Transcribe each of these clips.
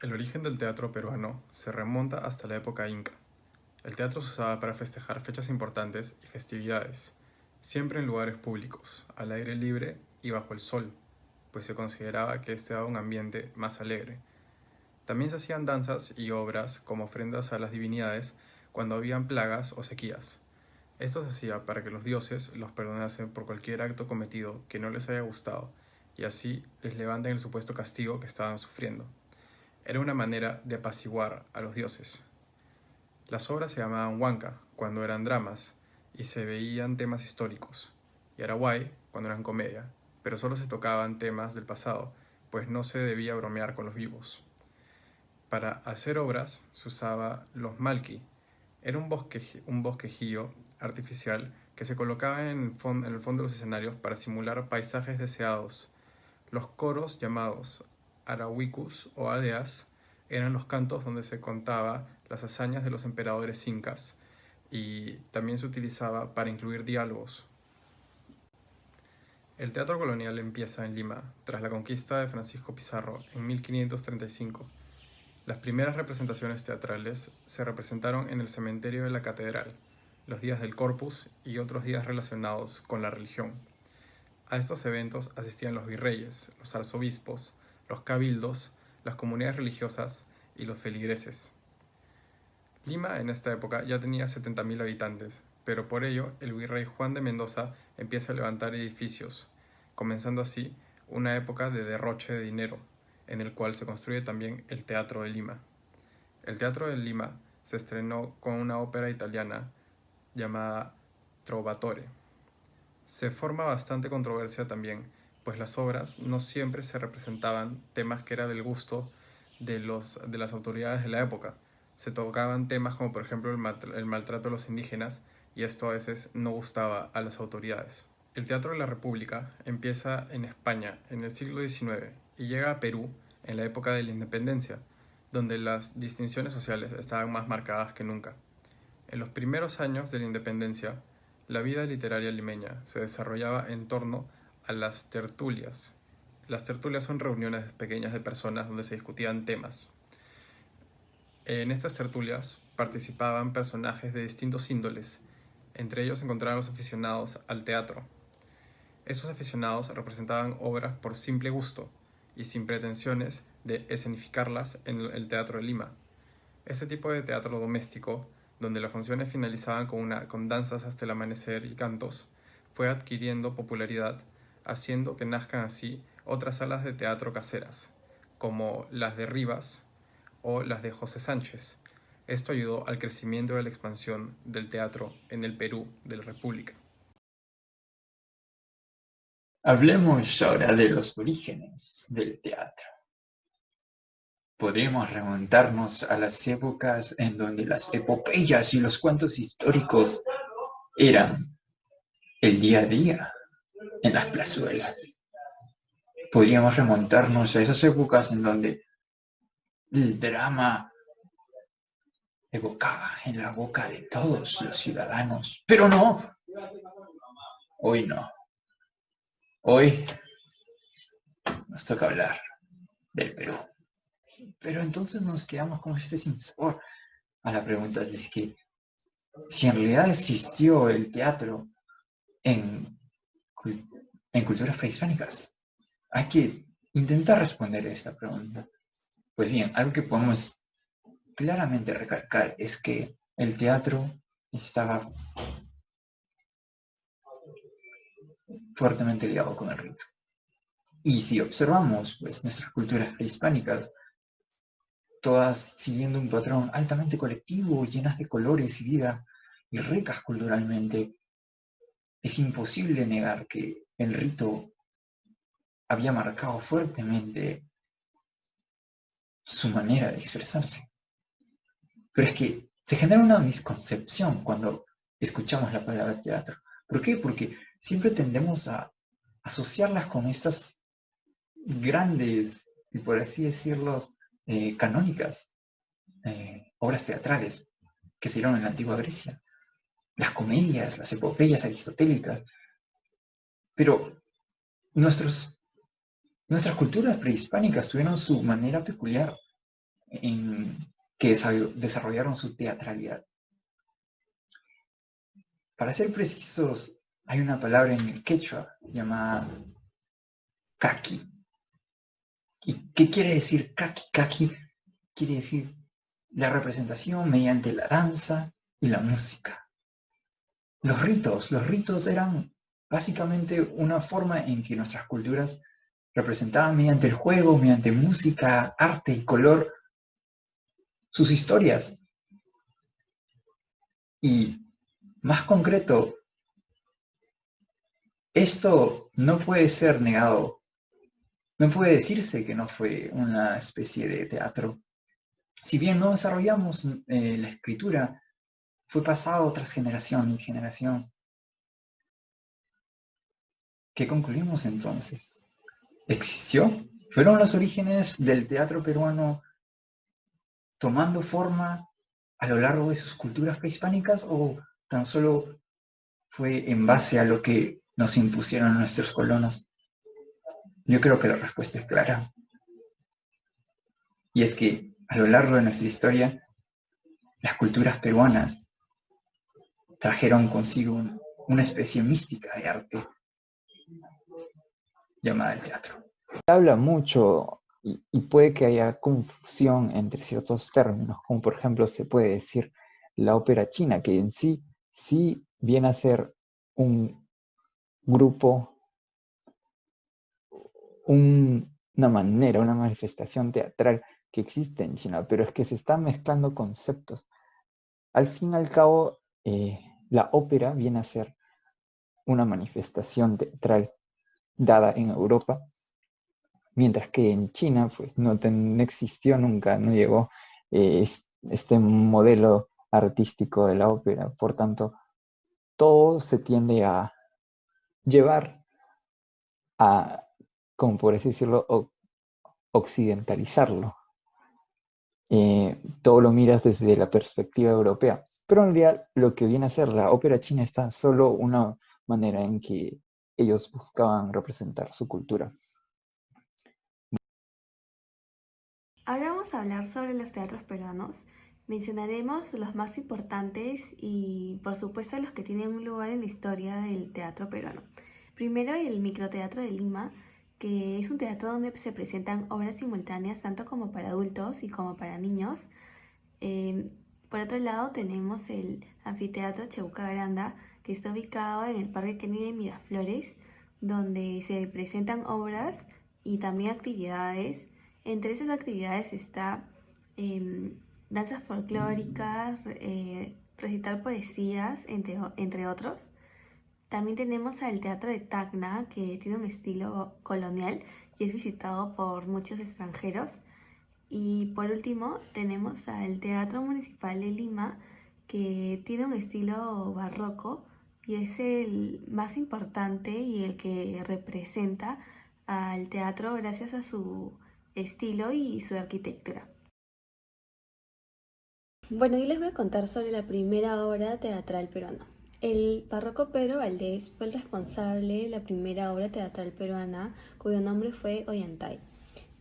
El origen del teatro peruano se remonta hasta la época inca. El teatro se usaba para festejar fechas importantes y festividades, siempre en lugares públicos, al aire libre y bajo el sol, pues se consideraba que este daba un ambiente más alegre. También se hacían danzas y obras como ofrendas a las divinidades cuando habían plagas o sequías. Esto se hacía para que los dioses los perdonasen por cualquier acto cometido que no les haya gustado y así les levanten el supuesto castigo que estaban sufriendo. Era una manera de apaciguar a los dioses. Las obras se llamaban huanca cuando eran dramas y se veían temas históricos, y araguay cuando eran comedia, pero solo se tocaban temas del pasado, pues no se debía bromear con los vivos. Para hacer obras se usaba los malki. Era un bosquejillo artificial que se colocaba en el fondo de los escenarios para simular paisajes deseados. Los coros llamados arahuicus o aldeas eran los cantos donde se contaba las hazañas de los emperadores incas y también se utilizaba para incluir diálogos. El teatro colonial empieza en Lima tras la conquista de Francisco Pizarro en 1535. Las primeras representaciones teatrales se representaron en el cementerio de la catedral, los días del Corpus y otros días relacionados con la religión. A estos eventos asistían los virreyes, los arzobispos, los cabildos, las comunidades religiosas y los feligreses. Lima en esta época ya tenía 70.000 habitantes, pero por ello el virrey Juan de Mendoza empieza a levantar edificios, comenzando así una época de derroche de dinero, en el cual se construye también el Teatro de Lima. El Teatro de Lima se estrenó con una ópera italiana llamada Trovatore. Se forma bastante controversia también, pues las obras no siempre se representaban temas que era del gusto de las autoridades de la época. Se tocaban temas como por ejemplo el maltrato de los indígenas y esto a veces no gustaba a las autoridades. El Teatro de la República empieza en España en el siglo XIX y llega a Perú en la época de la independencia, donde las distinciones sociales estaban más marcadas que nunca. En los primeros años de la independencia, la vida literaria limeña se desarrollaba en torno a las tertulias. Las tertulias son reuniones pequeñas de personas donde se discutían temas. En estas tertulias participaban personajes de distintos índoles. Entre ellos se encontraban los aficionados al teatro. Esos aficionados representaban obras por simple gusto y sin pretensiones de escenificarlas en el Teatro de Lima. Este tipo de teatro doméstico, donde las funciones finalizaban con danzas hasta el amanecer y cantos, fue adquiriendo popularidad, haciendo que nazcan así otras salas de teatro caseras, como las de Rivas o las de José Sánchez. Esto ayudó al crecimiento y la expansión del teatro en el Perú de la República. Hablemos ahora de los orígenes del teatro. Podríamos remontarnos a las épocas en donde las epopeyas y los cuentos históricos eran el día a día en las plazuelas. Podríamos remontarnos a esas épocas en donde el drama evocaba en la boca de todos los ciudadanos. Pero no, hoy no. Hoy nos toca hablar del Perú. Pero entonces nos quedamos con este sinsabor a la pregunta de que si en realidad existió el teatro en, en culturas prehispánicas. Hay que intentar responder a esta pregunta. Pues bien, algo que podemos claramente recalcar es que el teatro estaba fuertemente ligado con el rito. Y si observamos pues, nuestras culturas prehispánicas, todas siguiendo un patrón altamente colectivo, llenas de colores y vida, y ricas culturalmente, es imposible negar que el rito había marcado fuertemente su manera de expresarse. Pero es que se genera una misconcepción cuando escuchamos la palabra teatro. ¿Por qué? Porque siempre tendemos a asociarlas con estas grandes, y por así decirlo, canónicas obras teatrales que se dieron en la antigua Grecia. Las comedias, las epopeyas aristotélicas. Pero nuestras culturas prehispánicas tuvieron su manera peculiar que desarrollaron su teatralidad. Para ser precisos, hay una palabra en el quechua llamada kaki. ¿Y qué quiere decir kaki? Kaki quiere decir la representación mediante la danza y la música. Los ritos eran básicamente una forma en que nuestras culturas representaban mediante el juego, mediante música, arte y color, sus historias. Y más concreto, esto no puede ser negado, no puede decirse que no fue una especie de teatro. Si bien no desarrollamos la escritura, fue pasado tras generación y generación. ¿Qué concluimos entonces? ¿Existió? ¿Fueron los orígenes del teatro peruano tomando forma a lo largo de sus culturas prehispánicas o tan solo fue en base a lo que nos impusieron nuestros colonos? Yo creo que la respuesta es clara. Y es que a lo largo de nuestra historia, las culturas peruanas trajeron consigo una especie mística de arte llamada el teatro. Habla mucho y puede que haya confusión entre ciertos términos, como por ejemplo se puede decir la ópera china, que en sí viene a ser un grupo, una manera, una manifestación teatral que existe en China, pero es que se están mezclando conceptos. Al fin y al cabo, la ópera viene a ser una manifestación teatral dada en Europa, mientras que en China pues no existió nunca, no llegó este modelo artístico de la ópera. Por tanto, todo se tiende a llevar a, como por así decirlo, occidentalizarlo. Todo lo miras desde la perspectiva europea, pero en realidad lo que viene a ser la ópera china está solo una manera en que ellos buscaban representar su cultura. Ahora vamos a hablar sobre los teatros peruanos. Mencionaremos los más importantes y por supuesto los que tienen un lugar en la historia del teatro peruano. Primero el Microteatro de Lima, que es un teatro donde se presentan obras simultáneas tanto como para adultos y como para niños. Por otro lado tenemos el Anfiteatro Cheuca Granda, que está ubicado en el Parque Kennedy de Miraflores, donde se presentan obras y también actividades. Entre esas actividades está danzas folclóricas, recitar poesías, entre otros. También tenemos al Teatro de Tacna, que tiene un estilo colonial y es visitado por muchos extranjeros. Y por último tenemos al Teatro Municipal de Lima, que tiene un estilo barroco y es el más importante y el que representa al teatro gracias a su estilo y su arquitectura. Bueno, y les voy a contar sobre la primera obra teatral peruana. El párroco Pedro Valdés fue el responsable de la primera obra teatral peruana, cuyo nombre fue Ollantay.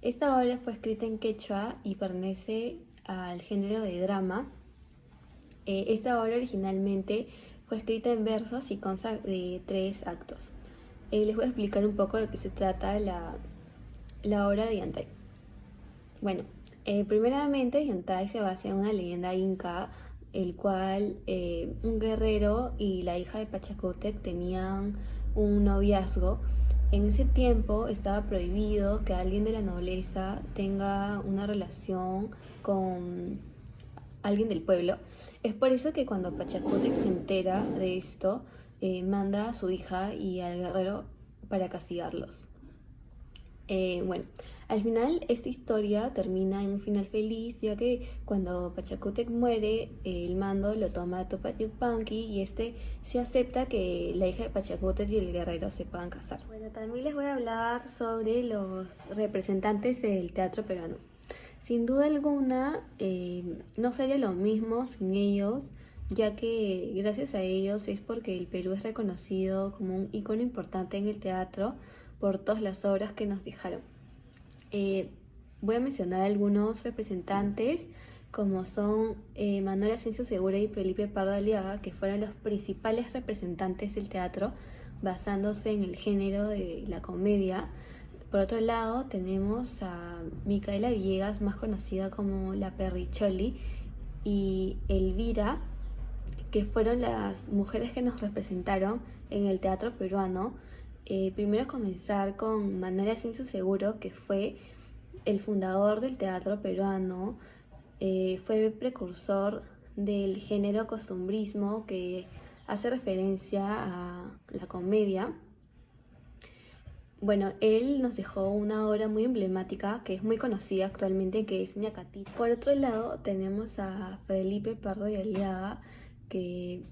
Esta obra fue escrita en quechua y pertenece al género de drama. Esta obra originalmente fue escrita en versos y consta de 3 actos. Les voy a explicar un poco de qué se trata la obra de Ollantay. Bueno, primeramente Ollantay se basa en una leyenda inca, el cual un guerrero y la hija de Pachacútec tenían un noviazgo. En ese tiempo estaba prohibido que alguien de la nobleza tenga una relación con alguien del pueblo. Es por eso que cuando Pachacútec se entera de esto, manda a su hija y al guerrero para castigarlos. Bueno, al final esta historia termina en un final feliz, ya que cuando Pachacútec muere, el mando lo toma Tupac Yupanqui y este se acepta que la hija de Pachacútec y el guerrero se puedan casar. Bueno, también les voy a hablar sobre los representantes del teatro peruano. Sin duda alguna, no sería lo mismo sin ellos, ya que gracias a ellos es porque el Perú es reconocido como un ícono importante en el teatro por todas las obras que nos dejaron. Voy a mencionar algunos representantes como son Manuel Asensio Segura y Felipe Pardo Aliaga, que fueron los principales representantes del teatro, basándose en el género de la comedia. Por otro lado, tenemos a Micaela Villegas, más conocida como la Perricholi, y Elvira, que fueron las mujeres que nos representaron en el teatro peruano. Primero comenzar con Manuel Asensio Seguro, que fue el fundador del teatro peruano, fue precursor del género costumbrismo, que hace referencia a la comedia. Bueno, él nos dejó una obra muy emblemática que es muy conocida actualmente, que es Ñacatí. Por otro lado, tenemos a Felipe Pardo y Aliaga, que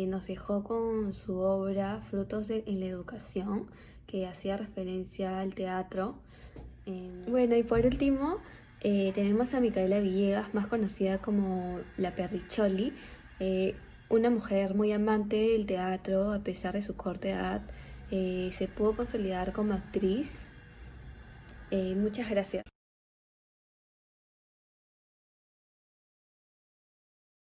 nos dejó con su obra en la Educación, que hacía referencia al teatro. Bueno, y por último, tenemos a Micaela Villegas, más conocida como la Perricholi, una mujer muy amante del teatro. A pesar de su corta edad, se pudo consolidar como actriz. Muchas gracias.